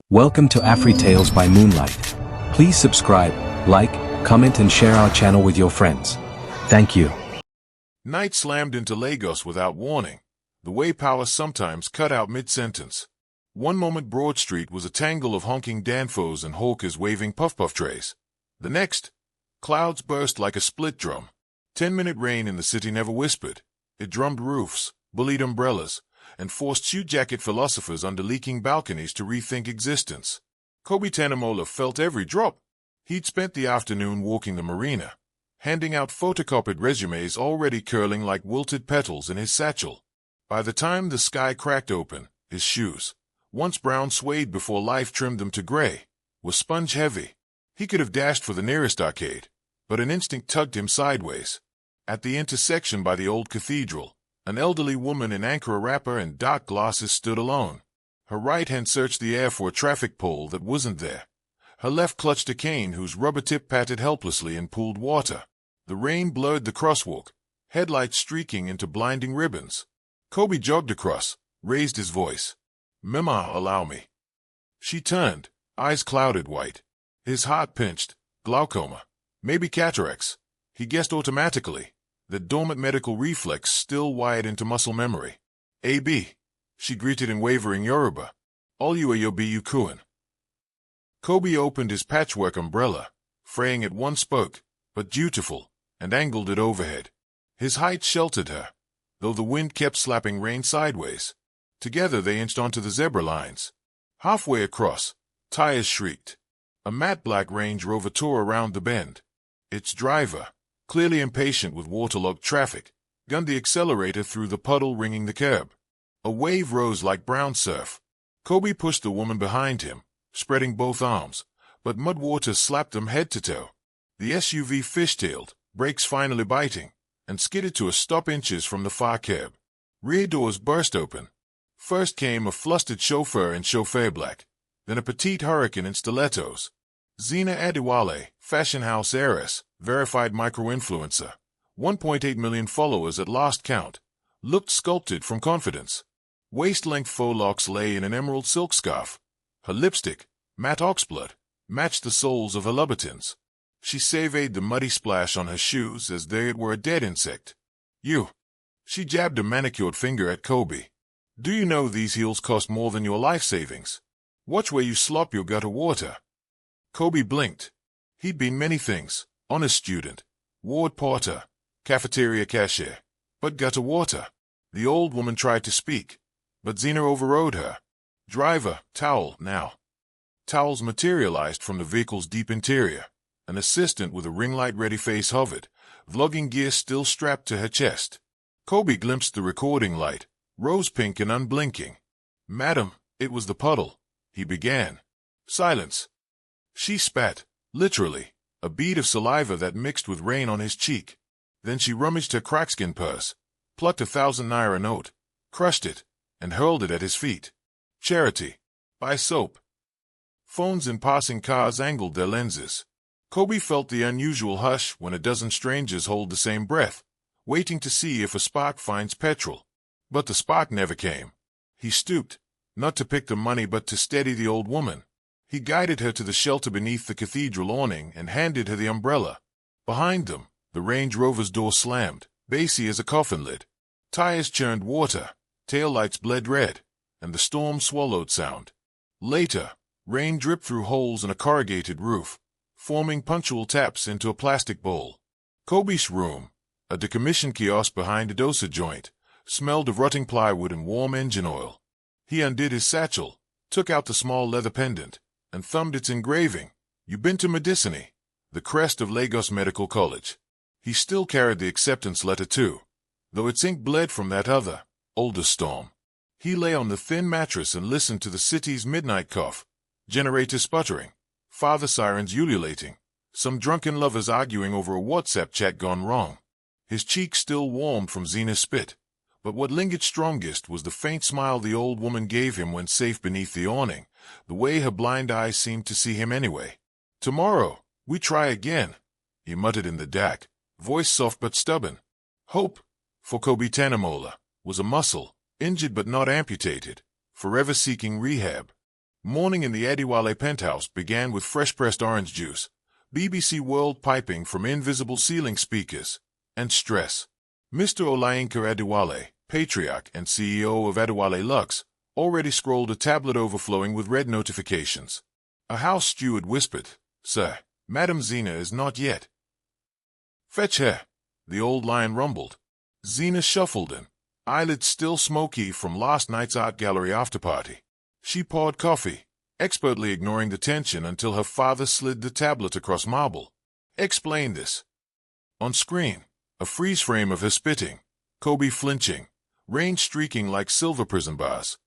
Welcome to AFRITALES by Moonlight. Please subscribe, like, comment and share our channel with your friends. Thank you. Night slammed into Lagos without warning, the way power sometimes cut out mid-sentence. One moment Broad Street was a tangle of honking danfos and hawkers waving puff-puff trays. The next, clouds burst like a split drum. 10-minute rain in the city never whispered. It drummed roofs, bullied umbrellas, and forced suit-jacket philosophers under leaking balconies to rethink existence. Kobe Tanemola felt every drop. He'd spent the afternoon walking the marina, handing out photocopied resumes already curling like wilted petals in his satchel. By the time the sky cracked open, his shoes, once brown suede before life trimmed them to gray, were sponge-heavy. He could have dashed for the nearest arcade, but an instinct tugged him sideways. At the intersection by the old cathedral, an elderly woman in Ankara wrapper and dark glasses stood alone. Her right hand searched the air for a traffic pole that wasn't there. Her left clutched a cane whose rubber tip patted helplessly in pooled water. The rain blurred the crosswalk, headlights streaking into blinding ribbons. Kobe jogged across, raised his voice. "Mama, allow me." She turned, eyes clouded white. His heart pinched. Glaucoma. Maybe cataracts. He guessed automatically, the dormant medical reflex still wired into muscle memory. "A.B." she greeted in wavering Yoruba. "All you ayobi ukuin." Kobe opened his patchwork umbrella, fraying at one spoke, but dutiful, and angled it overhead. His height sheltered her, though the wind kept slapping rain sideways. Together they inched onto the zebra lines. Halfway across, tires shrieked. A matte black Range Rover tore around the bend. Its driver, clearly impatient with waterlogged traffic, gunned the accelerator through the puddle ringing the curb. A wave rose like brown surf. Kobe pushed the woman behind him, spreading both arms, but mud water slapped them head to toe. The SUV fishtailed, brakes finally biting, and skidded to a stop inches from the far curb. Rear doors burst open. First came a flustered chauffeur in chauffeur black, then a petite hurricane in stilettos. Zina Adewale, fashion house heiress, verified micro-influencer, 1.8 million followers at last count, looked sculpted from confidence. Waist-length faux locks lay in an emerald silk scarf. Her lipstick, matte oxblood, matched the soles of her Louboutins. She surveyed the muddy splash on her shoes as though it were a dead insect. "You." She jabbed a manicured finger at Kobe. "Do you know these heels cost more than your life savings? Watch where you slop your gutter water." Kobe blinked. He'd been many things: honest student, ward porter, cafeteria cashier, but gutter water. The old woman tried to speak, but Zina overrode her. "Driver, towel, now." Towels materialized from the vehicle's deep interior. An assistant with a ring-light-ready face hovered, vlogging gear still strapped to her chest. Kobe glimpsed the recording light, rose-pink and unblinking. "Madam, it was the puddle," he began. "Silence." She spat, literally, a bead of saliva that mixed with rain on his cheek. Then she rummaged her crackskin purse, plucked a 1,000 naira note, crushed it, and hurled it at his feet. "Charity. Buy soap." Phones in passing cars angled their lenses. Kobe felt the unusual hush when a dozen strangers hold the same breath, waiting to see if a spark finds petrol. But the spark never came. He stooped, not to pick the money but to steady the old woman. He guided her to the shelter beneath the cathedral awning and handed her the umbrella. Behind them, the Range Rover's door slammed, bassy as a coffin lid. Tires churned water, taillights bled red, and the storm swallowed sound. Later, rain dripped through holes in a corrugated roof, forming punctual taps into a plastic bowl. Kobe's room, a decommissioned kiosk behind a dosa joint, smelled of rotting plywood and warm engine oil. He undid his satchel, took out the small leather pendant, and thumbed its engraving. "You been to Medicine," the crest of Lagos Medical College. He still carried the acceptance letter too, though its ink bled from that other, older storm. He lay on the thin mattress and listened to the city's midnight cough, generator sputtering, father sirens ululating, some drunken lovers arguing over a WhatsApp chat gone wrong. His cheeks still warmed from Zina's spit, but what lingered strongest was the faint smile the old woman gave him when safe beneath the awning, the way her blind eyes seemed to see him anyway. "Tomorrow, we try again," he muttered in the dark, voice soft but stubborn. Hope, for Kobe Tanemola, was a muscle, injured but not amputated, forever seeking rehab. Morning in the Adiwale penthouse began with fresh-pressed orange juice, BBC World piping from invisible ceiling speakers, and stress. Mr. Olayinka Adiwale, patriarch and CEO of Adiwale Lux, already scrolled a tablet overflowing with red notifications. A house steward whispered, "Sir, Madam Zina is not yet." "Fetch her," the old lion rumbled. Zina shuffled in, eyelids still smoky from last night's art gallery after-party. She poured coffee, expertly ignoring the tension until her father slid the tablet across marble. "Explain this." On screen, a freeze frame of her spitting, Kobe flinching, rain streaking like silver prison bars.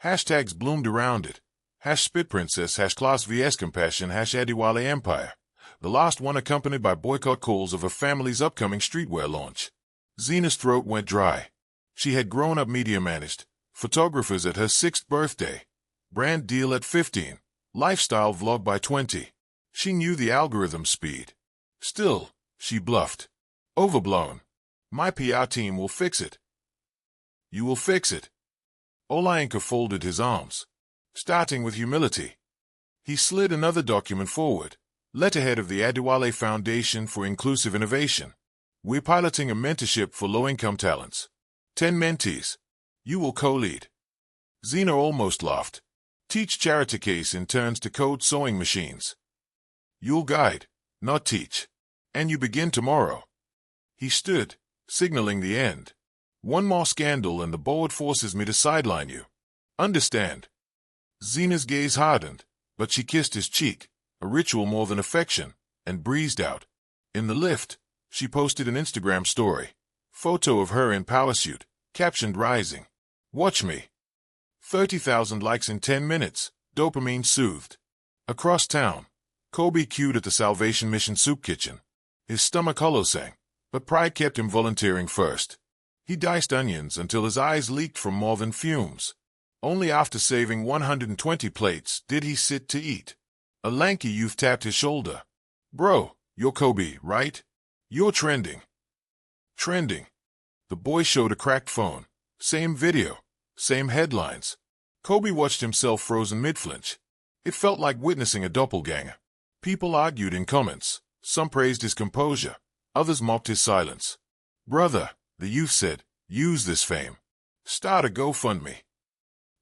Hashtags bloomed around it. #SpitPrincess, #Class vs Compassion, #Adiwale Empire. The last one accompanied by boycott calls of her family's upcoming streetwear launch. Zina's throat went dry. She had grown up media managed, photographers at her 6th birthday, brand deal at 15, lifestyle vlog by 20. She knew the algorithm speed. Still, she bluffed. "Overblown. My PR team will fix it." "You will fix it." Olayinka folded his arms, starting with humility. He slid another document forward, letterhead of the Adiwale Foundation for Inclusive Innovation. "We're piloting a mentorship for low-income talents. 10 mentees. You will co-lead." Zina almost laughed. "Teach charity case interns to code sewing machines." "You'll guide, not teach. And you begin tomorrow." He stood, signaling the end. "One more scandal and the board forces me to sideline you. Understand?" Zina's gaze hardened, but she kissed his cheek, a ritual more than affection, and breezed out. In the lift, she posted an Instagram story. Photo of her in power suit, captioned "Rising. Watch me." 30,000 likes in 10 minutes, dopamine soothed. Across town, Kobe queued at the Salvation Mission soup kitchen. His stomach hollow sang, but pride kept him volunteering first. He diced onions until his eyes leaked from more than fumes. Only after saving 120 plates did he sit to eat. A lanky youth tapped his shoulder. "Bro, you're Kobe, right? You're trending." "Trending." The boy showed a cracked phone. Same video, same headlines. Kobe watched himself frozen mid-flinch. It felt like witnessing a doppelganger. People argued in comments. Some praised his composure. Others mocked his silence. "Brother," the youth said, "use this fame. Start a GoFundMe."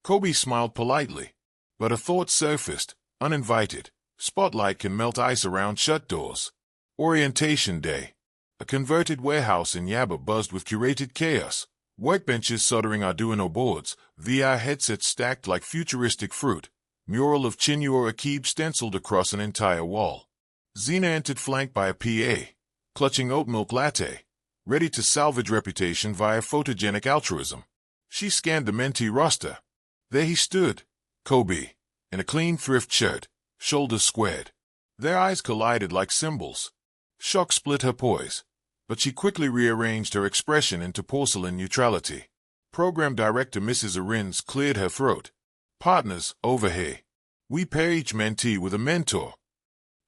Kobe smiled politely, but a thought surfaced, uninvited. Spotlight can melt ice around shut doors. Orientation day. A converted warehouse in Yaba buzzed with curated chaos. Workbenches soldering Arduino boards, VR headsets stacked like futuristic fruit, mural of Chinua Achebe stenciled across an entire wall. Zina entered flanked by a PA, clutching oat milk latte, ready to salvage reputation via photogenic altruism. She scanned the mentee roster. There he stood, Kobe, in a clean thrift shirt, shoulders squared. Their eyes collided like cymbals. Shock split her poise, but she quickly rearranged her expression into porcelain neutrality. Program Director Mrs. Arins cleared her throat. "Partners, over here. We pair each mentee with a mentor."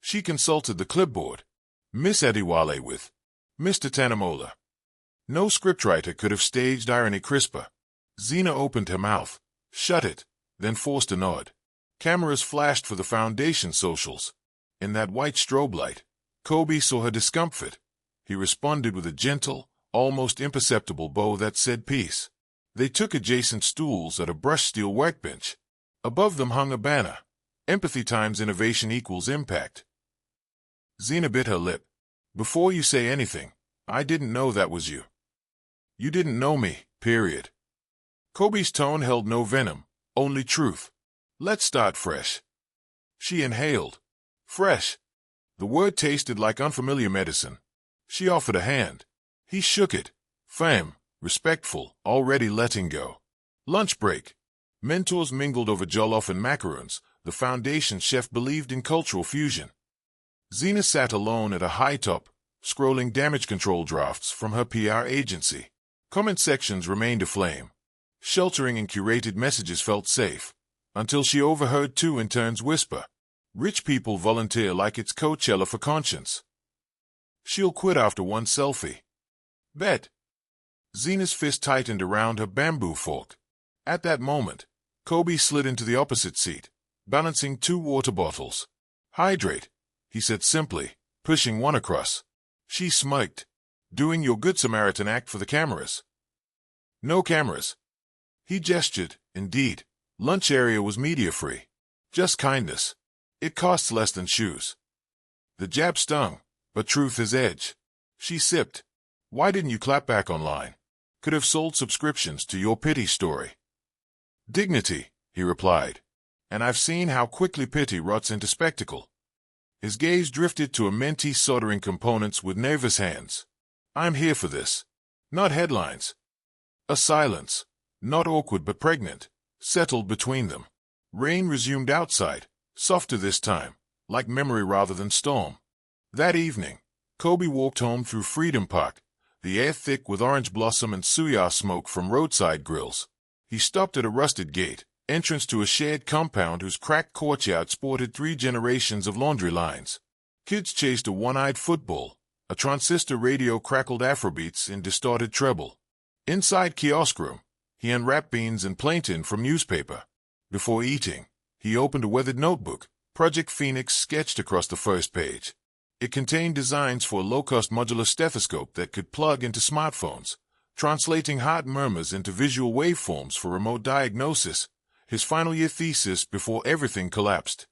She consulted the clipboard. "Miss Adiwale with Mr. Tanamola." No scriptwriter could have staged irony crisper. Zina opened her mouth, shut it, then forced a nod. Cameras flashed for the Foundation socials. In that white strobe light, Kobe saw her discomfort. He responded with a gentle, almost imperceptible bow that said peace. They took adjacent stools at a brushed steel workbench. Above them hung a banner. Empathy times innovation equals impact. Zina bit her lip. "Before you say anything, I didn't know that was you." "You didn't know me, period." Kobe's tone held no venom, only truth. "Let's start fresh." She inhaled. Fresh. The word tasted like unfamiliar medicine. She offered a hand. He shook it. Firm, respectful, already letting go. Lunch break. Mentors mingled over jollof and macaroons. The Foundation chef believed in cultural fusion. Zina sat alone at a high top, scrolling damage control drafts from her PR agency. Comment sections remained aflame. Sheltering in curated messages felt safe, until she overheard two interns whisper, "Rich people volunteer like it's Coachella for conscience. She'll quit after one selfie." "Bet." Zina's fist tightened around her bamboo fork. At that moment, Kobe slid into the opposite seat, balancing 2 water bottles. "Hydrate," he said simply, pushing one across. She smirked. "Doing your Good Samaritan act for the cameras." "No cameras." He gestured. Indeed, lunch area was media-free. Just kindness. It costs less than shoes. The jab stung, but truth is edge. She sipped. "Why didn't you clap back online? Could have sold subscriptions to your pity story." "Dignity," he replied. "And I've seen how quickly pity rots into spectacle." His gaze drifted to a mentee soldering components with nervous hands. "I'm here for this. Not headlines." A silence, not awkward but pregnant, settled between them. Rain resumed outside, softer this time, like memory rather than storm. That evening, Kobe walked home through Freedom Park, the air thick with orange blossom and suya smoke from roadside grills. He stopped at a rusted gate, entrance to a shared compound whose cracked courtyard sported 3 generations of laundry lines. Kids chased a one-eyed football. A transistor radio crackled Afrobeats in distorted treble. Inside kiosk room, he unwrapped beans and plantain from newspaper. Before eating, he opened a weathered notebook. Project Phoenix sketched across the first page. It contained designs for a low-cost modular stethoscope that could plug into smartphones, translating heart murmurs into visual waveforms for remote diagnosis. His final-year thesis before everything collapsed.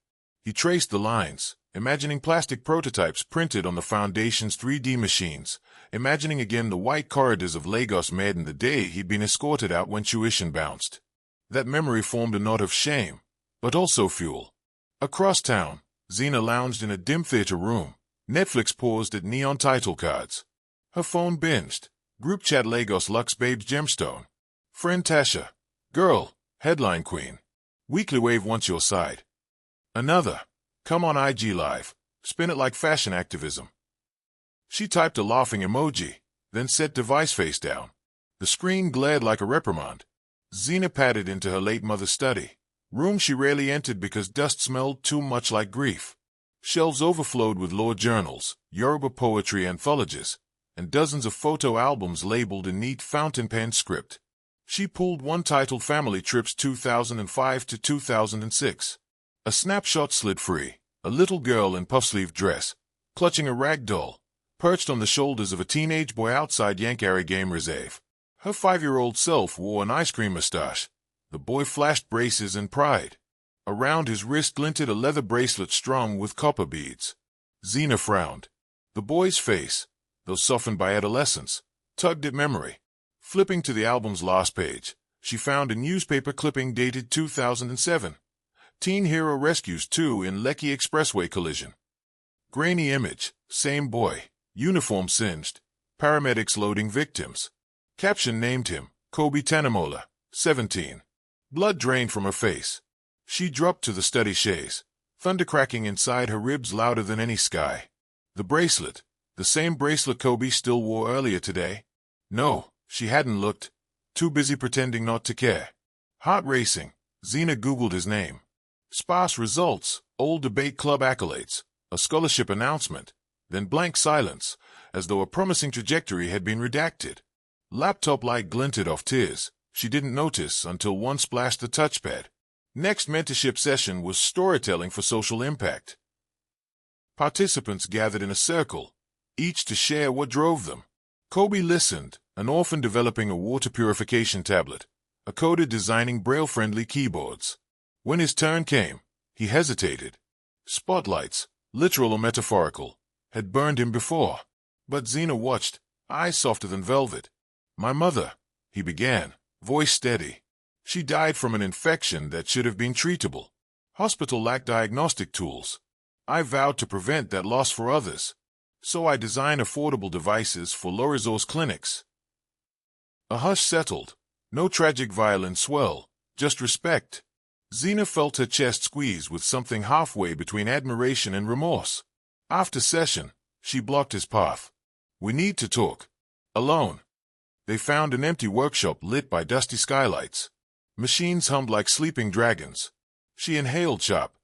He traced the lines, imagining plastic prototypes printed on the Foundation's 3D machines, imagining again the white corridors of Lagos Med in the day he'd been escorted out when tuition bounced. That memory formed a knot of shame, but also fuel. Across town, Zina lounged in a dim theater room. Netflix paused at neon title cards. Her phone binged. Group chat Lagos Lux Babes Gemstone. Friend Tasha. Girl. Headline Queen. Weekly Wave wants your side. Another. Come on IG Live. Spin it like fashion activism. She typed a laughing emoji, then set device face down. The screen glared like a reprimand. Zina padded into her late mother's study. Room she rarely entered because dust smelled too much like grief. Shelves overflowed with law journals, Yoruba poetry anthologies, and dozens of photo albums labeled in neat fountain pen script. She pulled one titled Family Trips 2005 to 2006. A snapshot slid free, a little girl in puff-sleeved dress, clutching a rag doll, perched on the shoulders of a teenage boy outside Yankari Game Reserve. Her 5-year-old self wore an ice cream mustache. The boy flashed braces in pride. Around his wrist glinted a leather bracelet strung with copper beads. Zina frowned. The boy's face, though softened by adolescence, tugged at memory. Flipping to the album's last page, she found a newspaper clipping dated 2007. Teen Hero Rescues 2 in Lekki Expressway collision. Grainy image, same boy, uniform singed, paramedics loading victims. Caption named him, Kobe Tanemola, 17. Blood drained from her face. She dropped to the study chaise, thunder cracking inside her ribs louder than any sky. The bracelet, the same bracelet Kobe still wore earlier today? No. She hadn't looked, too busy pretending not to care. Heart racing, Zina Googled his name. Sparse results, old debate club accolades, a scholarship announcement, then blank silence, as though a promising trajectory had been redacted. Laptop light glinted off tears. She didn't notice until one splashed the touchpad. Next mentorship session was storytelling for social impact. Participants gathered in a circle, each to share what drove them. Kobe listened, an orphan developing a water purification tablet, a coder designing braille-friendly keyboards. When his turn came, he hesitated. Spotlights, literal or metaphorical, had burned him before. But Zina watched, eyes softer than velvet. "My mother," he began, voice steady. "She died from an infection that should have been treatable. Hospital lacked diagnostic tools. I vowed to prevent that loss for others. So I designed affordable devices for low-resource clinics." A hush settled. No tragic violin swell, just respect. Zina felt her chest squeeze with something halfway between admiration and remorse. After session, she blocked his path. "We need to talk. Alone." They found an empty workshop lit by dusty skylights. Machines hummed like sleeping dragons. She inhaled sharp.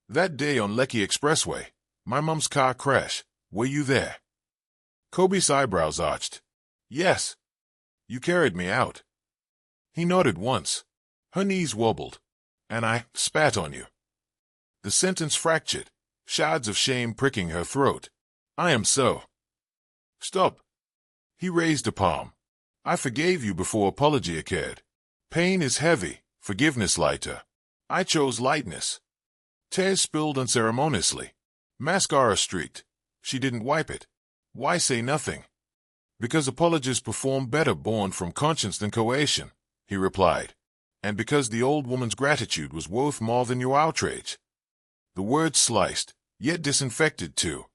"That day on Lekki Expressway, my mom's car crash. Were you there?" Kobe's eyebrows arched. "Yes. You carried me out." He nodded once. Her knees wobbled. "And I spat on you." The sentence fractured, shards of shame pricking her throat. I am so. Stop. He raised a palm. I forgave you before apology occurred. Pain is heavy, forgiveness lighter. I chose lightness. Tears spilled unceremoniously. Mascara streaked. She didn't wipe it. Why say nothing? Because apologies perform better born from conscience than coercion, he replied. And because the old woman's gratitude was worth more than your outrage. The words sliced, yet disinfected too.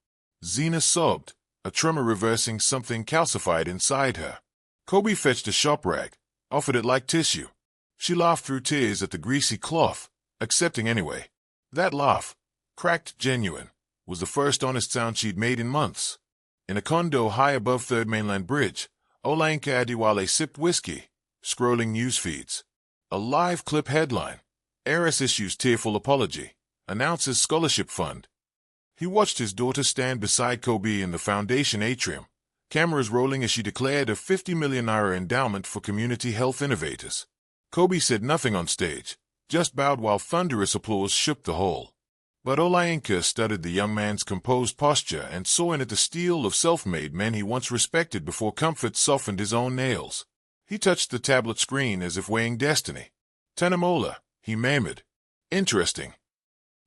Zina sobbed, a tremor reversing something calcified inside her. Kobe fetched a shop rag, offered it like tissue. She laughed through tears at the greasy cloth, accepting anyway. That laugh, cracked genuine, was the first honest sound she'd made in months. In a condo high above Third Mainland Bridge, Olayinka Adiwale sipped whiskey, scrolling news feeds. A live clip headline. Heiress issues tearful apology, announces scholarship fund. He watched his daughter stand beside Kobe in the foundation atrium, cameras rolling as she declared a 50 million naira endowment for community health innovators. Kobe said nothing on stage, just bowed while thunderous applause shook the hall. But Olayinka studied the young man's composed posture and saw in it the steel of self-made men he once respected before comfort softened his own nails. He touched the tablet screen as if weighing destiny. Tanamola, he murmured. Interesting.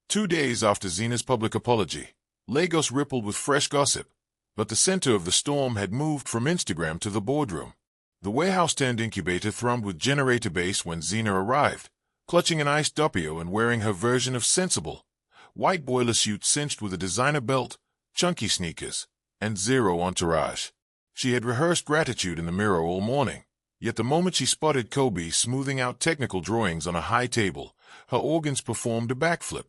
2 days after Zina's public apology, Lagos rippled with fresh gossip, but the center of the storm had moved from Instagram to the boardroom. The warehouse-turned-incubator thrummed with generator bass when Zina arrived, clutching an iced doppio and wearing her version of sensible. White boiler suit cinched with a designer belt, chunky sneakers, and zero entourage. She had rehearsed gratitude in the mirror all morning. Yet the moment she spotted Kobe smoothing out technical drawings on a high table, her organs performed a backflip.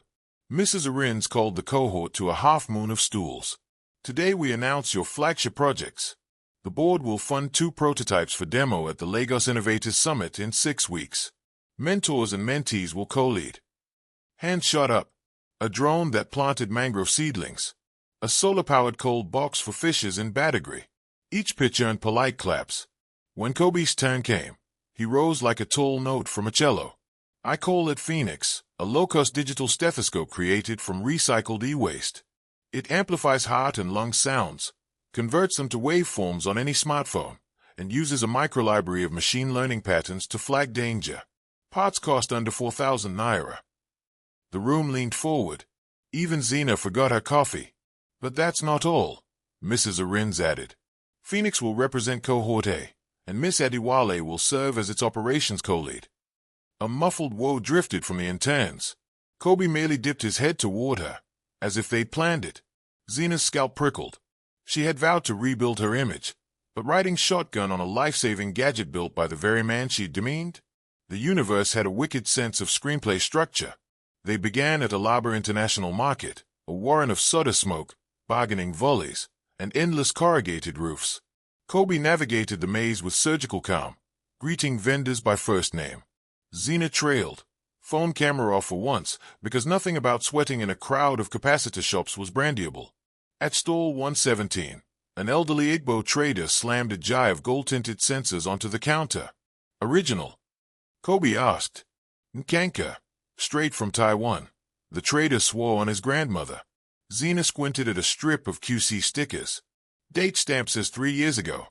Mrs. Arins called the cohort to a half-moon of stools. Today we announce your flagship projects. The board will fund 2 prototypes for demo at the Lagos Innovators Summit in 6 weeks. Mentors and mentees will co-lead. Hands shot up. A drone that planted mangrove seedlings. A solar-powered cold box for fishes in Badagry. Each pitch earned polite claps. When Kobe's turn came, he rose like a tall note from a cello. I call it Phoenix, a low-cost digital stethoscope created from recycled e-waste. It amplifies heart and lung sounds, converts them to waveforms on any smartphone, and uses a microlibrary of machine learning patterns to flag danger. Parts cost under 4,000 naira. The room leaned forward. Even Zina forgot her coffee. But that's not all, Mrs. Arins added. Phoenix will represent Cohort A, and Miss Adiwale will serve as its operations co-lead. A muffled woe drifted from the interns. Kobe merely dipped his head toward her, as if they'd planned it. Zina's scalp prickled. She had vowed to rebuild her image, but riding shotgun on a life-saving gadget built by the very man she'd demeaned? The universe had a wicked sense of screenplay structure. They began at Alaba International Market, a warren of soda smoke, bargaining volleys, and endless corrugated roofs. Kobe navigated the maze with surgical calm, greeting vendors by first name. Zina trailed, phone camera off for once, because nothing about sweating in a crowd of capacitor shops was brandyable. At stall 117, an elderly Igbo trader slammed a jar of gold-tinted sensors onto the counter. Original? Kobe asked. Nkanka, straight from Taiwan. The trader swore on his grandmother. Zina squinted at a strip of QC stickers. Date stamp says 3 years ago.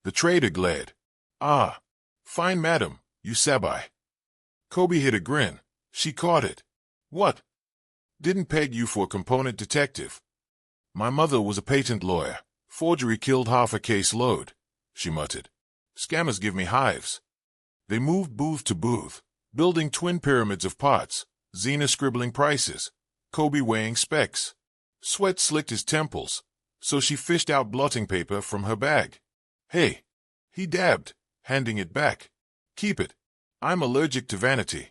The trader glared. Ah, fine madam, you sabai. Kobe hid a grin. She caught it. What? Didn't peg you for a component detective. My mother was a patent lawyer. Forgery killed half a case load, she muttered. Scammers give me hives. They moved booth to booth, building twin pyramids of parts, Zina scribbling prices, Kobe weighing specs. Sweat slicked his temples, so she fished out blotting paper from her bag. Hey, he dabbed, handing it back. Keep it. I'm allergic to vanity.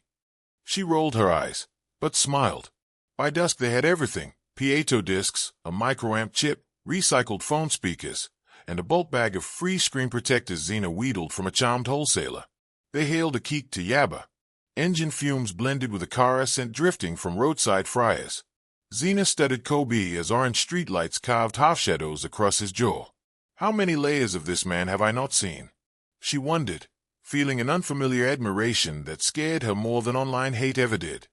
She rolled her eyes, but smiled. By dusk they had everything, piezo discs, a microamp chip, recycled phone speakers, and a bulk bag of free screen protectors Zina wheedled from a charmed wholesaler. They hailed a keek to Yaba. Engine fumes blended with a car scent drifting from roadside fryers. Zina studied Kobe as orange streetlights carved half-shadows across his jaw. How many layers of this man have I not seen? She wondered, feeling an unfamiliar admiration that scared her more than online hate ever did.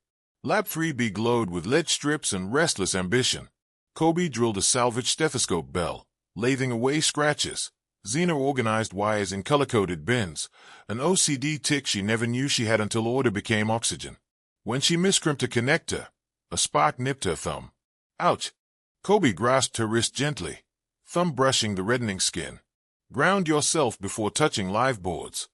Lab 3B glowed with lead strips and restless ambition. Kobe drilled a salvage stethoscope bell, lathing away scratches. Zina organized wires in color-coded bins, an OCD tick she never knew she had until order became oxygen. When she miscrimped a connector, a spark nipped her thumb. Ouch! Kobe grasped her wrist gently, thumb brushing the reddening skin. Ground yourself before touching live boards.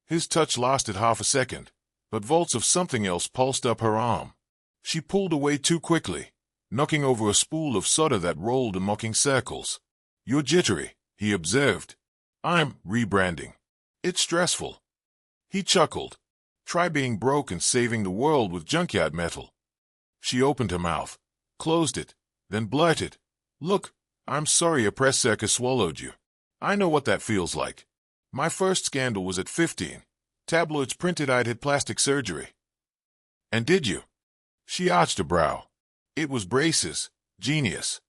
His touch lasted half a second, but volts of something else pulsed up her arm. She pulled away too quickly, knocking over a spool of solder that rolled in mocking circles. You're jittery, he observed. I'm rebranding. It's stressful. He chuckled. Try being broke and saving the world with junkyard metal. She opened her mouth, closed it, then blurted, Look, I'm sorry a press circus swallowed you. I know what that feels like. My first scandal was at 15. Tabloids printed I'd had plastic surgery. And did you? She arched a brow. It was braces, genius.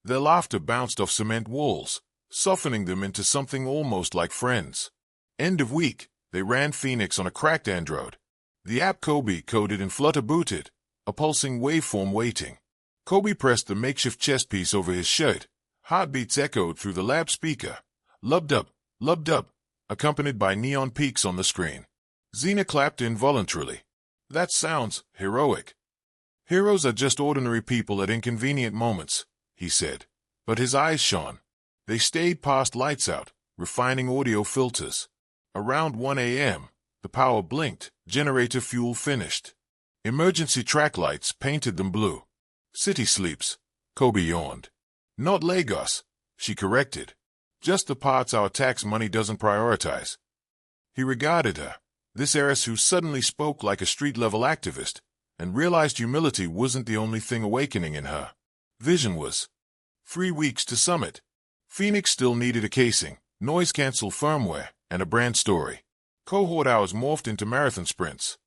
Their laughter bounced off cement walls, softening them into something almost like friends. End of week, they ran Phoenix on a cracked Android. The app Kobe coded and Flutter booted, a pulsing waveform waiting. Kobe pressed the makeshift chest piece over his shirt. Heartbeats echoed through the lab speaker. Lubbed up, accompanied by neon peaks on the screen. Zina clapped involuntarily. That sounds heroic. Heroes are just ordinary people at inconvenient moments, he said. But his eyes shone. They stayed past lights out, refining audio filters. Around 1 a.m., the power blinked, generator fuel finished. Emergency track lights painted them blue. City sleeps, Kobe yawned. Not Lagos, she corrected. Just the parts our tax money doesn't prioritize. He regarded her, this heiress who suddenly spoke like a street-level activist, and realized humility wasn't the only thing awakening in her. Vision was. 3 weeks to summit. Phoenix still needed a casing, noise-cancel firmware, and a brand story. Cohort hours morphed into marathon sprints.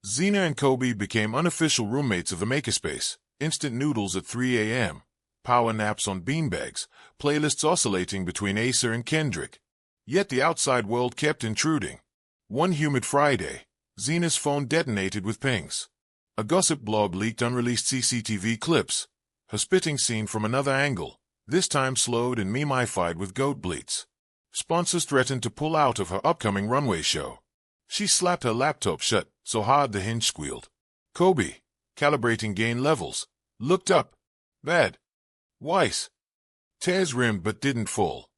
Zina and Kobe became unofficial roommates of the makerspace, instant noodles at 3 a.m., power naps on beanbags, playlists oscillating between Acer and Kendrick. Yet the outside world kept intruding. One humid Friday, Zina's phone detonated with pings. A gossip blog leaked unreleased CCTV clips. Her spitting scene from another angle, this time slowed and memified with goat bleats. Sponsors threatened to pull out of her upcoming runway show. She slapped her laptop shut so hard the hinge squealed. Kobe, calibrating gain levels, looked up. Bad. Weiss. Tears rimmed but didn't fall.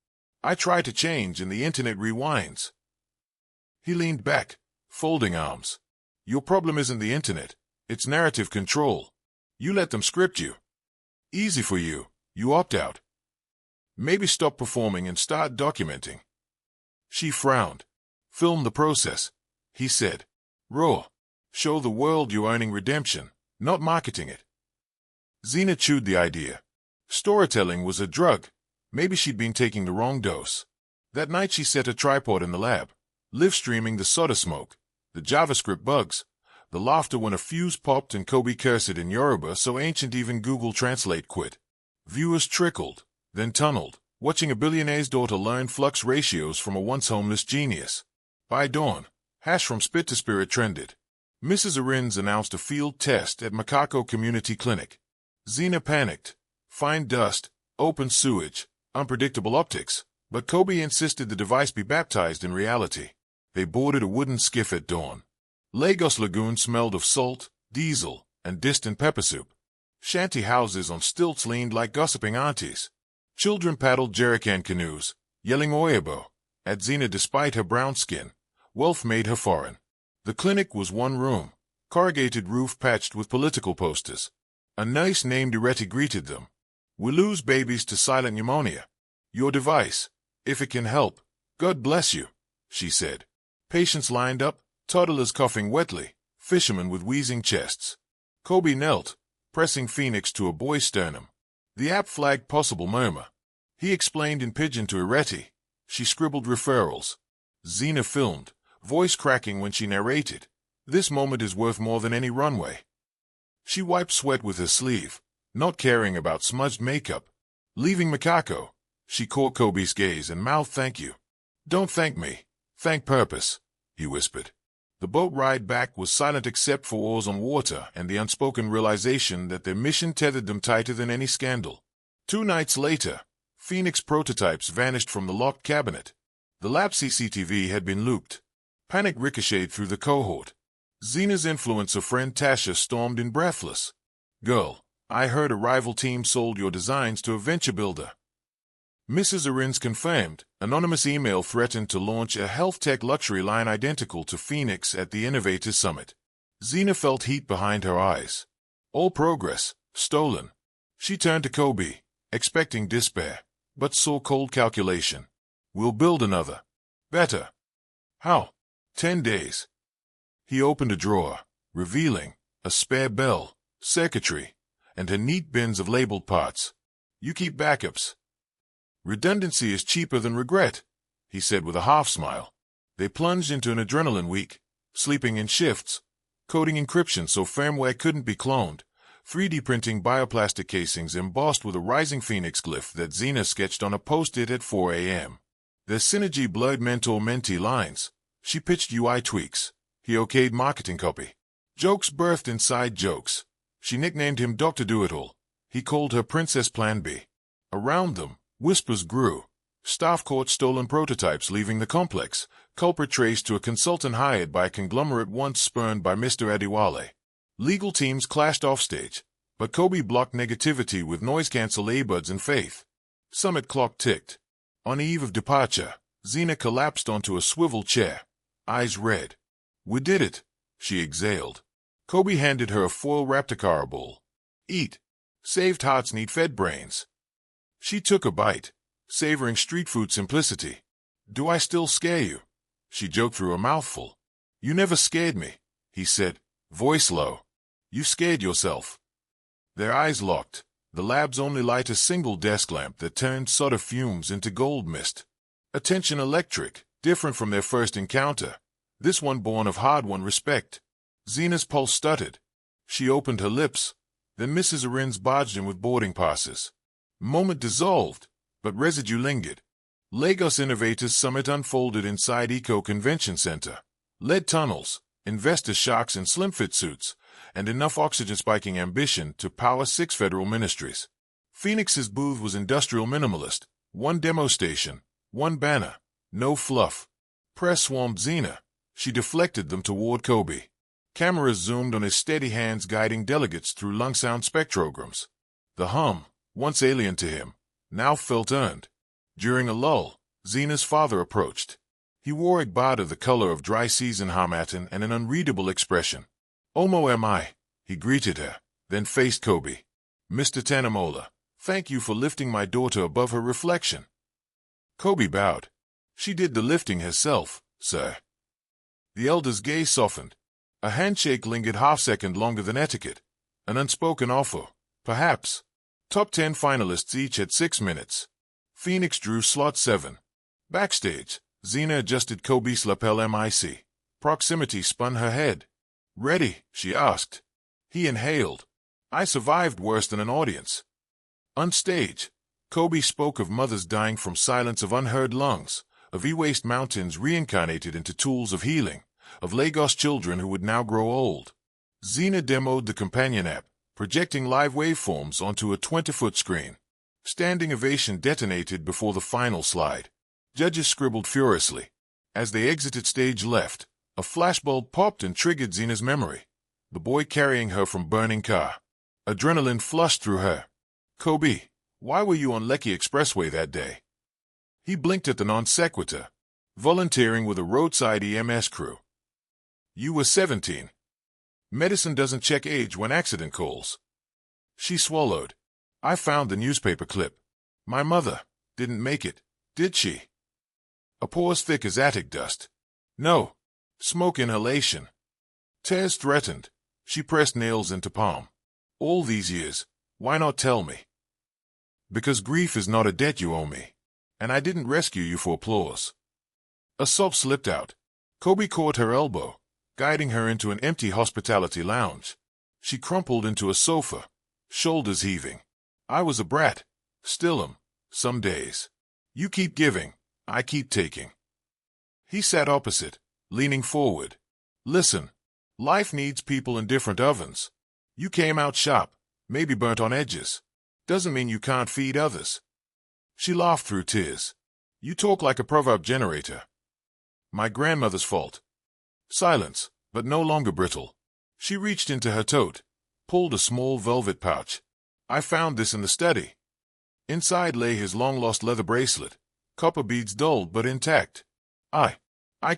I try to change and the internet rewinds. He leaned back, folding arms. Your problem isn't the internet, it's narrative control. You let them script you. Easy for you, you opt out. Maybe stop performing and start documenting. She frowned. Film the process, he said. Raw. Show the world you're earning redemption, not marketing it. Zina chewed the idea. Storytelling was a drug. Maybe she'd been taking the wrong dose. That night she set a tripod in the lab, live streaming the soda smoke, the JavaScript bugs, the laughter when a fuse popped and Kobe cursed it in Yoruba so ancient even Google Translate quit. Viewers trickled, then tunneled, watching a billionaire's daughter learn flux ratios from a once homeless genius. By dawn, hash from spit to spirit trended. Mrs. Arins announced a field test at Macaco Community Clinic. Zina panicked. Fine dust, open sewage, unpredictable optics, but Kobe insisted the device be baptized in reality. They boarded a wooden skiff at dawn. Lagos Lagoon smelled of salt, diesel, and distant pepper soup. Shanty houses on stilts leaned like gossiping aunties. Children paddled jerrycan canoes, yelling Oyebo at Zina despite her brown skin. Wealth made her foreign. The clinic was one room, corrugated roof patched with political posters. A nurse named Ireti greeted them. We lose babies to silent pneumonia. Your device, if it can help, God bless you, she said. Patients lined up, toddlers coughing wetly, fishermen with wheezing chests. Kobe knelt, pressing Phoenix to a boy's sternum. The app flagged possible murmur. He explained in pidgin to Ireti. She scribbled referrals. Zina filmed, voice cracking when she narrated. This moment is worth more than any runway. She wiped sweat with her sleeve, not caring about smudged makeup. Leaving Macaco, she caught Kobe's gaze and mouthed thank you. Don't thank me, thank purpose, he whispered. The boat ride back was silent except for oars on water and the unspoken realization that their mission tethered them tighter than any scandal. 2 nights later, Phoenix prototypes vanished from the locked cabinet. The lab CCTV had been looped. Panic ricocheted through the cohort. Zina's influencer friend Tasha stormed in breathless. "Girl, I heard a rival team sold your designs to a venture builder." Mrs. Arins confirmed. Anonymous email threatened to launch a health tech luxury line identical to Phoenix at the Innovators Summit. Zina felt heat behind her eyes. All progress stolen. She turned to Kobe, expecting despair, but saw cold calculation. "We'll build another. Better." "How?" 10 days. He opened a drawer, revealing a spare bell, circuitry, and her neat bins of labeled parts. "You keep backups." "Redundancy is cheaper than regret," he said with a half-smile. They plunged into an adrenaline week, sleeping in shifts, coding encryption so firmware couldn't be cloned, 3D printing bioplastic casings embossed with a rising phoenix glyph that Zina sketched on a post-it at 4 a.m. Their synergy blurred mentor-mentee lines. She pitched UI tweaks. He okayed marketing copy. Jokes birthed inside jokes. She nicknamed him Dr. Do-It-All. He called her Princess Plan B. Around them, whispers grew. Staff caught stolen prototypes leaving the complex, culprit traced to a consultant hired by a conglomerate once spurned by Mr. Adiwale. Legal teams clashed offstage, but Kobe blocked negativity with noise-cancel earbuds and faith. Summit clock ticked. On eve of departure, Zina collapsed onto a swivel chair, eyes red. "We did it," she exhaled. Kobe handed her a foil Raptor bowl. "Eat. Saved hearts need fed brains." She took a bite, savoring street food simplicity. "Do I still scare you?" she joked through a mouthful. "You never scared me," he said, voice low. "You scared yourself." Their eyes locked. The labs only light a single desk lamp that turned soda fumes into gold mist. Attention electric, different from their first encounter. This one born of hard-won respect. Zina's pulse stuttered. She opened her lips. Then Mrs. Arins barged in with boarding passes. Moment dissolved, but residue lingered. Lagos Innovators Summit unfolded inside Eco Convention Center. Lead tunnels, investor sharks in slim-fit suits, and enough oxygen-spiking ambition to power 6 federal ministries. Phoenix's booth was industrial minimalist. 1 demo station, 1 banner, no fluff. Press swarmed Zina. She deflected them toward Kobe. Cameras zoomed on his steady hands guiding delegates through lung-sound spectrograms. The hum, once alien to him, now felt earned. During a lull, Zina's father approached. He wore a bada the color of dry season harmattan and an unreadable expression. "Omo am I," he greeted her, then faced Kobe. "Mr. Tanamola, thank you for lifting my daughter above her reflection." Kobe bowed. "She did the lifting herself, sir." The elder's gaze softened. A handshake lingered half-second longer than etiquette. An unspoken offer, perhaps. Top 10 finalists each had 6 minutes. Phoenix drew slot 7. Backstage, Zina adjusted Kobe's lapel mic. Proximity spun her head. "Ready?" she asked. He inhaled. "I survived worse than an audience." On stage, Kobe spoke of mothers dying from silence of unheard lungs, of e-waste mountains reincarnated into tools of healing, of Lagos children who would now grow old. Zina demoed the companion app, projecting live waveforms onto a 20-foot screen. Standing ovation detonated before the final slide. Judges scribbled furiously. As they exited stage left, a flashbulb popped and triggered Zina's memory. The boy carrying her from burning car. Adrenaline flushed through her. "Kobe, why were you on Lekki Expressway that day?" He blinked at the non-sequitur. "Volunteering with a roadside EMS crew." "You were 17. Medicine doesn't check age when accident calls." She swallowed. "I found the newspaper clip. My mother didn't make it, did she?" A pause thick as attic dust. "No. Smoke inhalation." Tears threatened. She pressed nails into palm. "All these years, why not tell me?" "Because grief is not a debt you owe me. And I didn't rescue you for applause." A sob slipped out. Kobe caught her elbow, guiding her into an empty hospitality lounge. She crumpled into a sofa, shoulders heaving. "I was a brat. Still am, some days. You keep giving, I keep taking." He sat opposite, leaning forward. Listen, life needs people in different ovens. You came out sharp, maybe burnt on edges. Doesn't mean you can't feed others. She laughed through tears. You talk like a proverb generator. My grandmother's fault. Silence, but no longer brittle. She reached into her tote, pulled a small velvet pouch. I found this in the study. Inside lay his long-lost leather bracelet, copper beads dulled but intact. I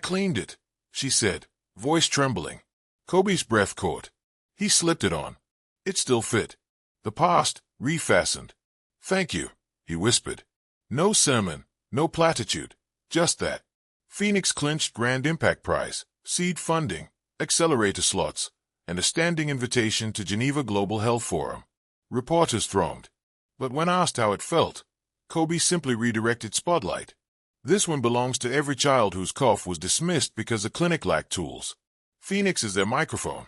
cleaned it, she said, voice trembling. Kobe's breath caught. He slipped it on. It still fit. The past, refastened. Thank you, he whispered. No sermon, no platitude, just that. Phoenix clinched Grand Impact Prize, seed funding, accelerator slots, and a standing invitation to Geneva Global Health Forum. Reporters thronged. But when asked how it felt, Kobe simply redirected spotlight. This one belongs to every child whose cough was dismissed because the clinic lacked tools. Phoenix is their microphone.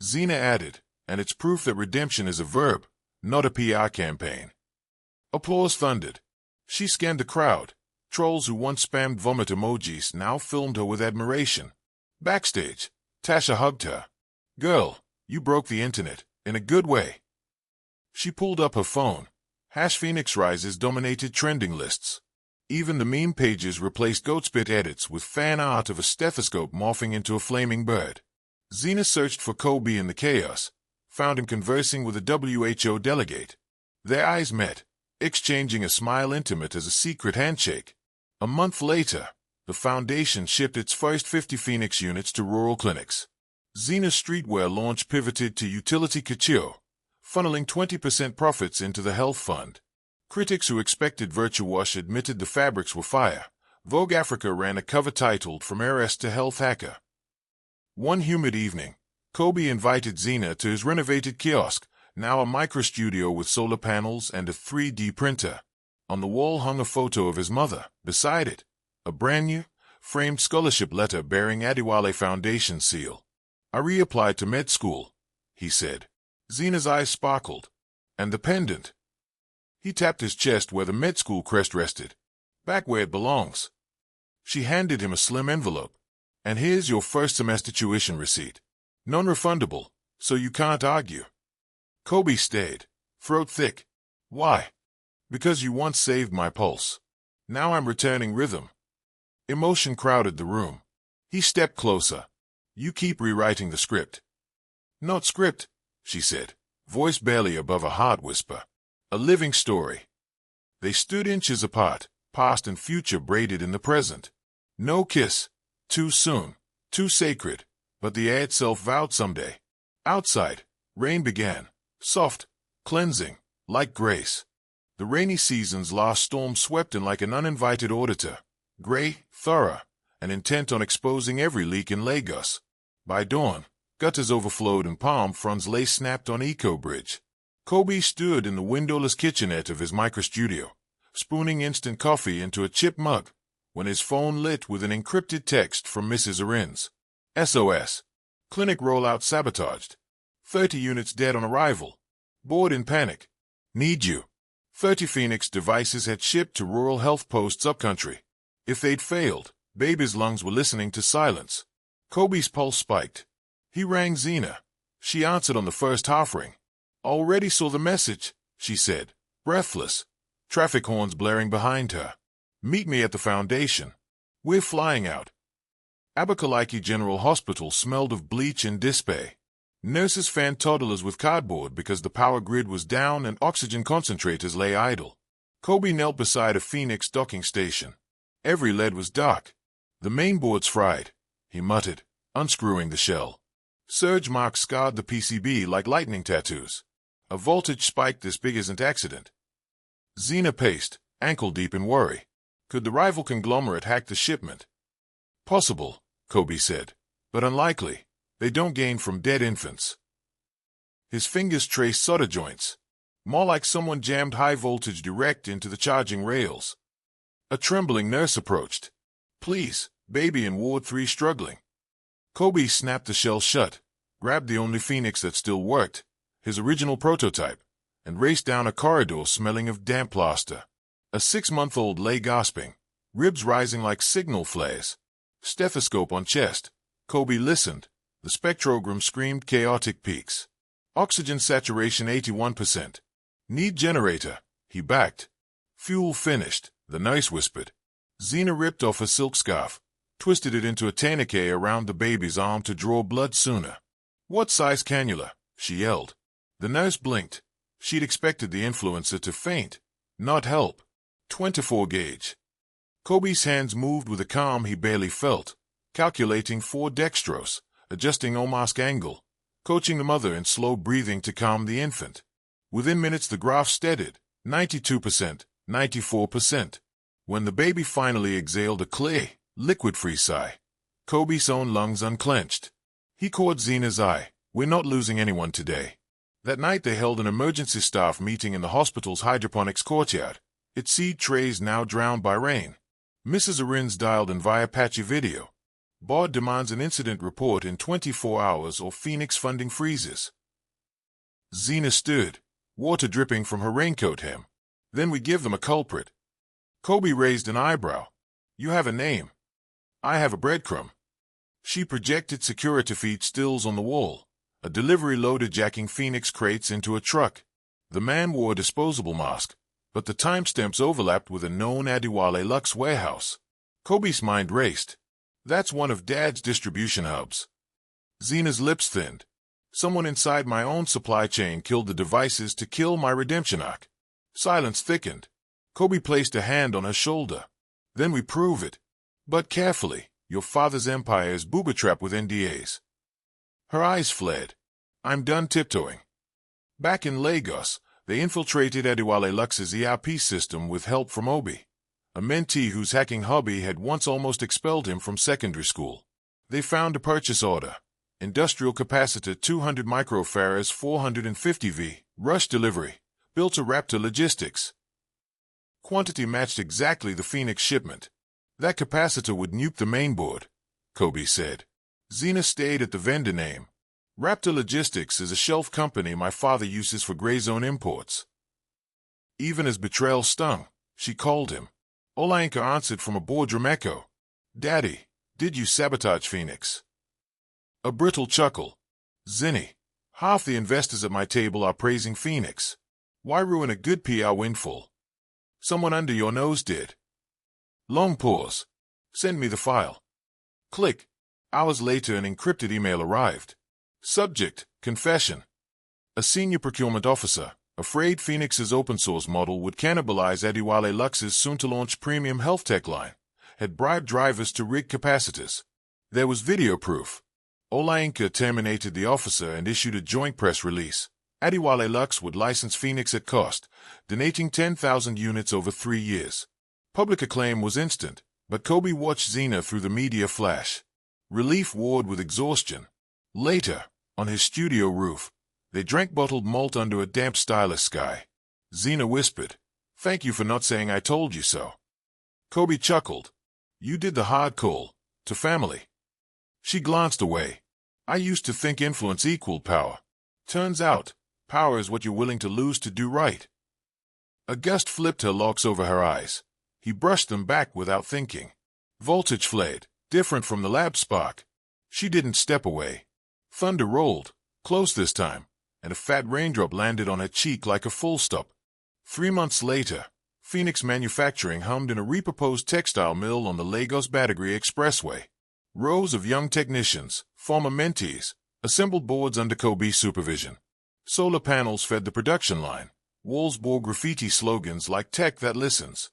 Zina added, and it's proof that redemption is a verb, not a PR campaign. Applause thundered. She scanned the crowd. Trolls who once spammed vomit emojis now filmed her with admiration. Backstage, Tasha hugged her. Girl, you broke the internet, in a good way. She pulled up her phone. #Phoenix Rises dominated trending lists. Even the meme pages replaced goatspit edits with fan art of a stethoscope morphing into a flaming bird. Zina searched for Kobe in the chaos, found him conversing with a WHO delegate. Their eyes met, exchanging a smile intimate as a secret handshake. A month later, the foundation shipped its first 50 Phoenix units to rural clinics. Zina's streetwear launch pivoted to utility couture, funneling 20% profits into the health fund. Critics who expected Virtue Wash admitted the fabrics were fire. Vogue Africa ran a cover titled From Heiress to Health Hacker. One humid evening, Kobe invited Zina to his renovated kiosk, now a microstudio with solar panels and a 3D printer. On the wall hung a photo of his mother. Beside it, a brand-new, framed scholarship letter bearing Adiwale Foundation seal. I reapplied to med school, he said. Zina's eyes sparkled. And the pendant? He tapped his chest where the med school crest rested. Back where it belongs. She handed him a slim envelope. And here's your first semester tuition receipt. Non-refundable, so you can't argue. Kobe stayed, throat thick. Why? Because you once saved my pulse. Now I'm returning rhythm. Emotion crowded the room. He stepped closer. You keep rewriting the script. Not script, she said, voice barely above a heart whisper. A living story. They stood inches apart, past and future braided in the present. No kiss. Too soon. Too sacred. But the air itself vowed someday. Outside, rain began. Soft, cleansing, like grace. The rainy season's last storm swept in like an uninvited auditor, gray, thorough, and intent on exposing every leak in Lagos. By dawn, gutters overflowed and palm fronds lay snapped on Eco Bridge. Kobe stood in the windowless kitchenette of his microstudio, spooning instant coffee into a chip mug, when his phone lit with an encrypted text from Mrs. Arins. SOS. Clinic rollout sabotaged. 30 units dead on arrival. Bored in panic. Need you. 30 Phoenix devices had shipped to rural health posts upcountry. If they'd failed, baby's lungs were listening to silence. Kobe's pulse spiked. He rang Zina. She answered on the first half ring. Already saw the message, she said, breathless. Traffic horns blaring behind her. Meet me at the foundation. We're flying out. Abakaliki General Hospital smelled of bleach and despair. Nurses fanned toddlers with cardboard because the power grid was down and oxygen concentrators lay idle. Kobe knelt beside a Phoenix docking station. Every lead was dark. The mainboard's fried, he muttered, unscrewing the shell. Surge marks scarred the PCB like lightning tattoos. A voltage spike this big isn't accident. Zina paced, ankle-deep in worry. Could the rival conglomerate hack the shipment? Possible, Kobe said, but unlikely. They don't gain from dead infants. His fingers traced solder joints. More like someone jammed high voltage direct into the charging rails. A trembling nurse approached. Please, baby in Ward 3 struggling. Kobe snapped the shell shut, grabbed the only Phoenix that still worked, his original prototype, and raced down a corridor smelling of damp plaster. A 6-month-old lay gasping, ribs rising like signal flares. Stethoscope on chest, Kobe listened. The spectrogram screamed chaotic peaks. Oxygen saturation 81%. Need generator, he backed. Fuel finished, the nurse whispered. Zina ripped off a silk scarf, twisted it into a tourniquet around the baby's arm to draw blood sooner. What size cannula? She yelled. The nurse blinked. She'd expected the influencer to faint, not help. 24 gauge. Kobe's hands moved with a calm he barely felt, calculating 4 dextrose, adjusting Omar's angle, coaching the mother in slow breathing to calm the infant. Within minutes the graph steadied, 92%, 94%. When the baby finally exhaled a clear, liquid-free sigh, Kobe's own lungs unclenched. He caught Zina's eye. We're not losing anyone today. That night they held an emergency staff meeting in the hospital's hydroponics courtyard, its seed trays now drowned by rain. Mrs. Arins dialed in via patchy video. Board demands an incident report in 24 hours or Phoenix funding freezes. Zina stood, water dripping from her raincoat hem. Then we give them a culprit. Kobe raised an eyebrow. You have a name. I have a breadcrumb. She projected security feed stills on the wall, a delivery loader jacking Phoenix crates into a truck. The man wore a disposable mask, but the timestamps overlapped with a known Adiwale Lux warehouse. Kobe's mind raced. That's one of Dad's distribution hubs. Zina's lips thinned. Someone inside my own supply chain killed the devices to kill my redemption arc. Silence thickened. Kobe placed a hand on her shoulder. Then we prove it. But carefully, your father's empire is booby-trapped with NDAs. Her eyes fled. I'm done tiptoeing. Back in Lagos, they infiltrated Adiwale Lux's ERP system with help from Obi, a mentee whose hacking hobby had once almost expelled him from secondary school. They found a purchase order. Industrial capacitor 200 microfarads 450V, rush delivery, built to Raptor Logistics. Quantity matched exactly the Phoenix shipment. That capacitor would nuke the mainboard, Kobe said. Zina stayed at the vendor name. Raptor Logistics is a shelf company my father uses for gray zone imports. Even as betrayal stung, she called him. Olayinka answered from a boardroom echo. Daddy, did you sabotage Phoenix? A brittle chuckle. Zinni, half the investors at my table are praising Phoenix. Why ruin a good PR windfall? Someone under your nose did. Long pause. Send me the file. Click. Hours later an encrypted email arrived. Subject, confession. A senior procurement officer, afraid Phoenix's open-source model would cannibalize Adiwale Lux's soon-to-launch premium health tech line, had bribed drivers to rig capacitors. There was video proof. Olayinka terminated the officer and issued a joint press release. Adiwale Lux would license Phoenix at cost, donating 10,000 units over 3 years. Public acclaim was instant, but Kobe watched Zina through the media flash. Relief warred with exhaustion. Later, on his studio roof, they drank bottled malt under a damp stylus sky. Zina whispered, "Thank you for not saying I told you so." Kobe chuckled. "You did the hard call, to family." She glanced away. "I used to think influence equaled power. Turns out, power is what you're willing to lose to do right." A gust flipped her locks over her eyes. He brushed them back without thinking. Voltage flared, different from the lab spark. She didn't step away. Thunder rolled, close this time, and a fat raindrop landed on her cheek like a full stop. 3 months later, Phoenix Manufacturing hummed in a repurposed textile mill on the Lagos Badagry Expressway. Rows of young technicians, former mentees, assembled boards under Kobe's supervision. Solar panels fed the production line. Walls bore graffiti slogans like "Tech that listens."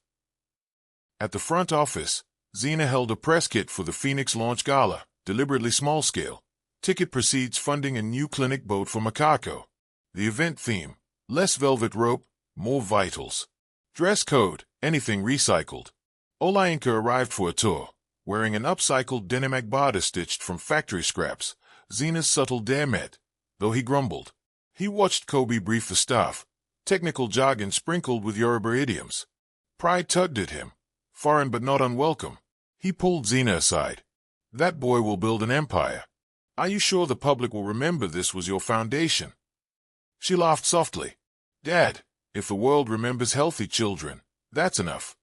At the front office, Zina held a press kit for the Phoenix launch gala, deliberately small-scale. Ticket precedes funding a new clinic boat for Makako. The event theme, less velvet rope, more vitals. Dress code, anything recycled. Olayinka arrived for a tour, wearing an upcycled denim agbada stitched from factory scraps. Zina's subtle dare met, though he grumbled. He watched Kobe brief the staff, technical jargon sprinkled with Yoruba idioms. Pride tugged at him, foreign but not unwelcome. He pulled Zina aside. "That boy will build an empire. Are you sure the public will remember this was your foundation?" She laughed softly. "Dad, if the world remembers healthy children, that's enough."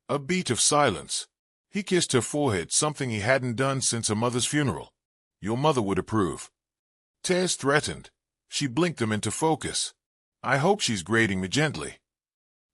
A beat of silence. He kissed her forehead, something he hadn't done since her mother's funeral. Your mother would approve. Tears threatened. She blinked them into focus. I hope she's grading me gently.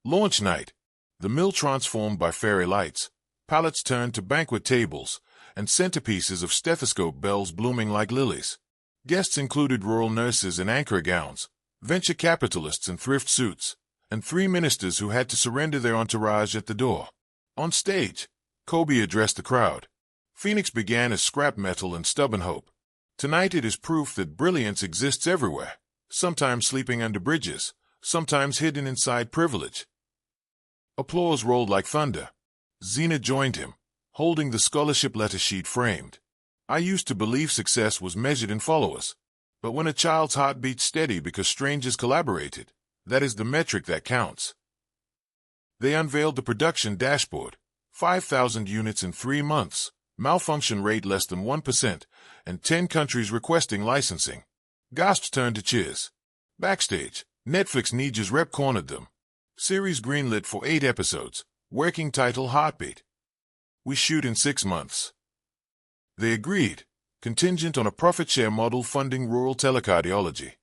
Launch night. The mill transformed by fairy lights. Pallets turned to banquet tables, and centerpieces of stethoscope bells blooming like lilies. Guests included rural nurses in anchor gowns, venture capitalists in thrift suits, and 3 ministers who had to surrender their entourage at the door. On stage, Kobe addressed the crowd. Phoenix began as scrap metal and stubborn hope. Tonight it is proof that brilliance exists everywhere, sometimes sleeping under bridges, sometimes hidden inside privilege. Applause rolled like thunder. Zina joined him, holding the scholarship letter sheet framed. I used to believe success was measured in followers. But when a child's heart beats steady because strangers collaborated, that is the metric that counts. They unveiled the production dashboard. 5,000 units in 3 months, malfunction rate less than 1%, and 10 countries requesting licensing. Gasps turned to cheers. Backstage, Netflix Ninja's rep cornered them. Series greenlit for 8 episodes, working title Heartbeat. We shoot in 6 months. They agreed, contingent on a profit share model funding rural telecardiology.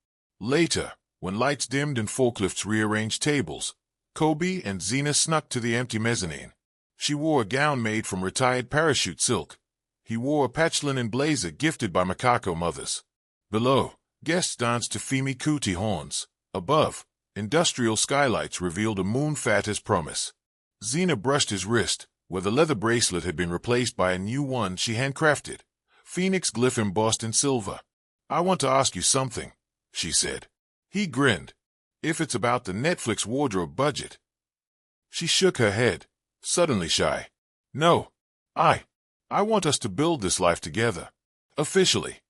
Later, when lights dimmed and forklifts rearranged tables, Kobe and Zina snuck to the empty mezzanine. She wore a gown made from retired parachute silk. He wore a patch linen blazer gifted by macaco mothers. Below, guests danced to Femi Kuti horns. Above, industrial skylights revealed a moon fat as promise. Zina brushed his wrist, where the leather bracelet had been replaced by a new one she handcrafted. Phoenix glyph embossed in silver. I want to ask you something, she said. He grinned. If it's about the Netflix wardrobe budget. She shook her head, suddenly shy. No. I want us to build this life together. Officially.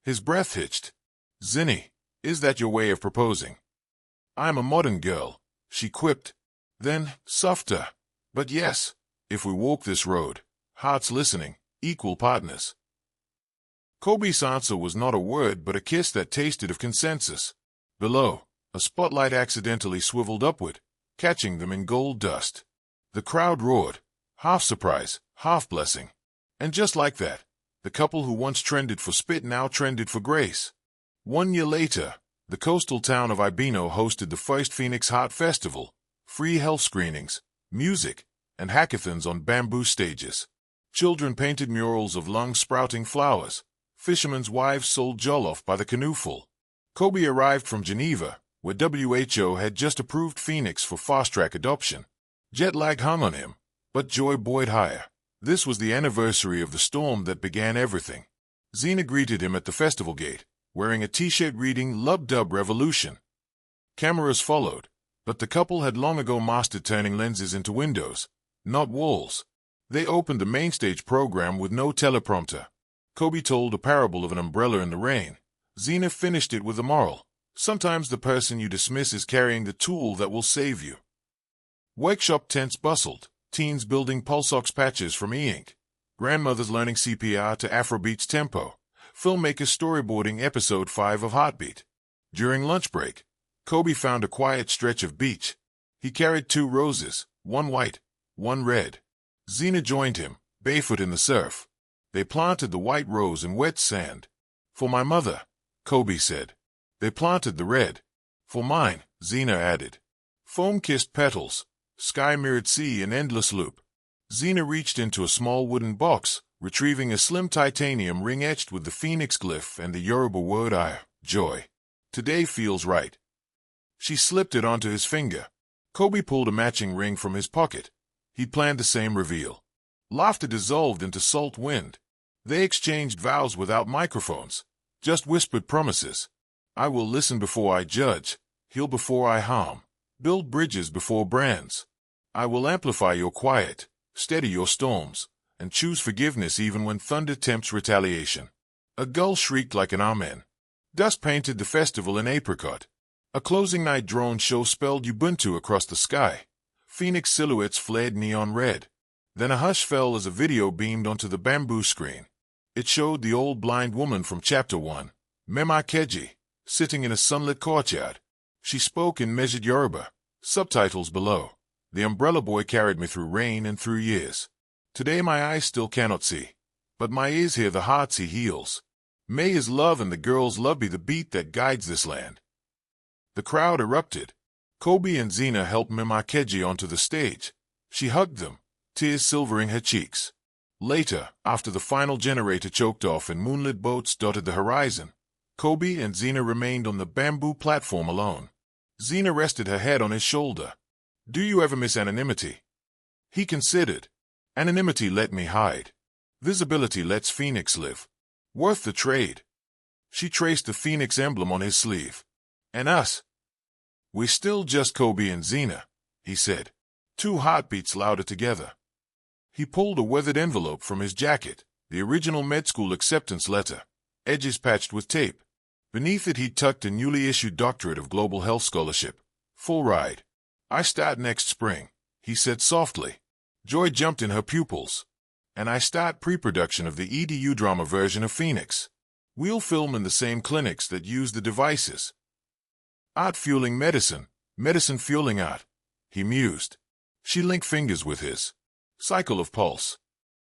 His breath hitched. Zinni, is that your way of proposing? I'm a modern girl, she quipped. Then, softer. But yes, if we walk this road, hearts listening, equal partners. Kobe's answer was not a word but a kiss that tasted of consensus. Below, a spotlight accidentally swiveled upward, catching them in gold dust. The crowd roared, half surprise, half blessing. And just like that, the couple who once trended for spit now trended for grace. 1 year later, the coastal town of Ibino hosted the first Phoenix Heart Festival, free health screenings, music, and hackathons on bamboo stages. Children painted murals of lung-sprouting flowers. Fishermen's wives sold jollof by the canoeful. Kobe arrived from Geneva, where WHO had just approved Phoenix for fast-track adoption. Jet lag hung on him, but joy buoyed higher. This was the anniversary of the storm that began everything. Zina greeted him at the festival gate, wearing a t-shirt reading Lub-Dub Revolution. Cameras followed, but the couple had long ago mastered turning lenses into windows, not walls. They opened the mainstage program with no teleprompter. Kobe told a parable of an umbrella in the rain. Zina finished it with a moral. Sometimes the person you dismiss is carrying the tool that will save you. Workshop tents bustled, teens building pulse-ox patches from e-ink, grandmothers learning CPR to Afrobeat's tempo, filmmakers storyboarding episode 5 of Heartbeat. During lunch break, Kobe found a quiet stretch of beach. He carried 2 roses, one white, one red. Zina joined him, barefoot in the surf. They planted the white rose in wet sand. For my mother, Kobe said. They planted the red. For mine, Zina added. Foam-kissed petals, sky-mirrored sea in endless loop. Zina reached into a small wooden box, retrieving a slim titanium ring etched with the phoenix glyph and the Yoruba word I, joy. Today feels right. She slipped it onto his finger. Kobe pulled a matching ring from his pocket. He'd planned the same reveal. Laughter dissolved into salt wind. They exchanged vows without microphones, just whispered promises. I will listen before I judge, heal before I harm, build bridges before brands. I will amplify your quiet, steady your storms, and choose forgiveness even when thunder tempts retaliation. A gull shrieked like an amen. Dust painted the festival in apricot. A closing night drone show spelled Ubuntu across the sky. Phoenix silhouettes flared neon red. Then a hush fell as a video beamed onto the bamboo screen. It showed the old blind woman from Chapter 1, Mema Keji, sitting in a sunlit courtyard. She spoke in measured Yoruba. Subtitles below. The umbrella boy carried me through rain and through years. Today my eyes still cannot see, but my ears hear the hearts he heals. May his love and the girl's love be the beat that guides this land. The crowd erupted. Kobe and Zina helped Mimakeji onto the stage. She hugged them, tears silvering her cheeks. Later, after the final generator choked off and moonlit boats dotted the horizon, Kobe and Zina remained on the bamboo platform alone. Zina rested her head on his shoulder. "Do you ever miss anonymity?" He considered. "Anonymity let me hide. Visibility lets Phoenix live. Worth the trade." She traced the Phoenix emblem on his sleeve. "And us? We're still just Kobe and Zina," he said. Two heartbeats louder together. He pulled a weathered envelope from his jacket, the original med school acceptance letter, edges patched with tape. Beneath it he'd tucked a newly issued doctorate of global health scholarship. Full ride. "I start next spring," he said softly. Joy jumped in her pupils. "And I start pre-production of the EDU drama version of Phoenix. We'll film in the same clinics that use the devices. Art fueling medicine, medicine fueling art," he mused. She linked fingers with his. Cycle of pulse.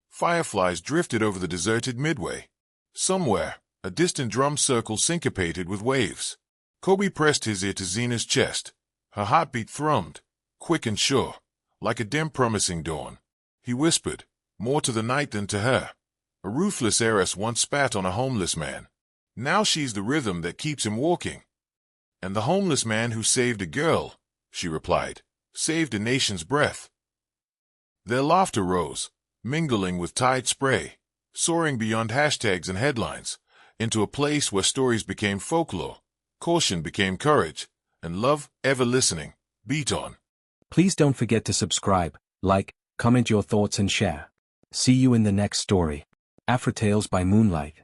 Fireflies drifted over the deserted midway. Somewhere, a distant drum circle syncopated with waves. Kobe pressed his ear to Zina's chest. Her heartbeat thrummed, quick and sure, like a dim promising dawn. He whispered, "More to the night than to her. A ruthless heiress once spat on a homeless man. Now she's the rhythm that keeps him walking." "And the homeless man who saved a girl," she replied, "saved a nation's breath." Their laughter rose, mingling with tide spray, soaring beyond hashtags and headlines, into a place where stories became folklore, caution became courage, and love, ever listening, beat on. Please don't forget to subscribe, like, comment your thoughts and share. See you in the next story. AFRITALES by Moonlight.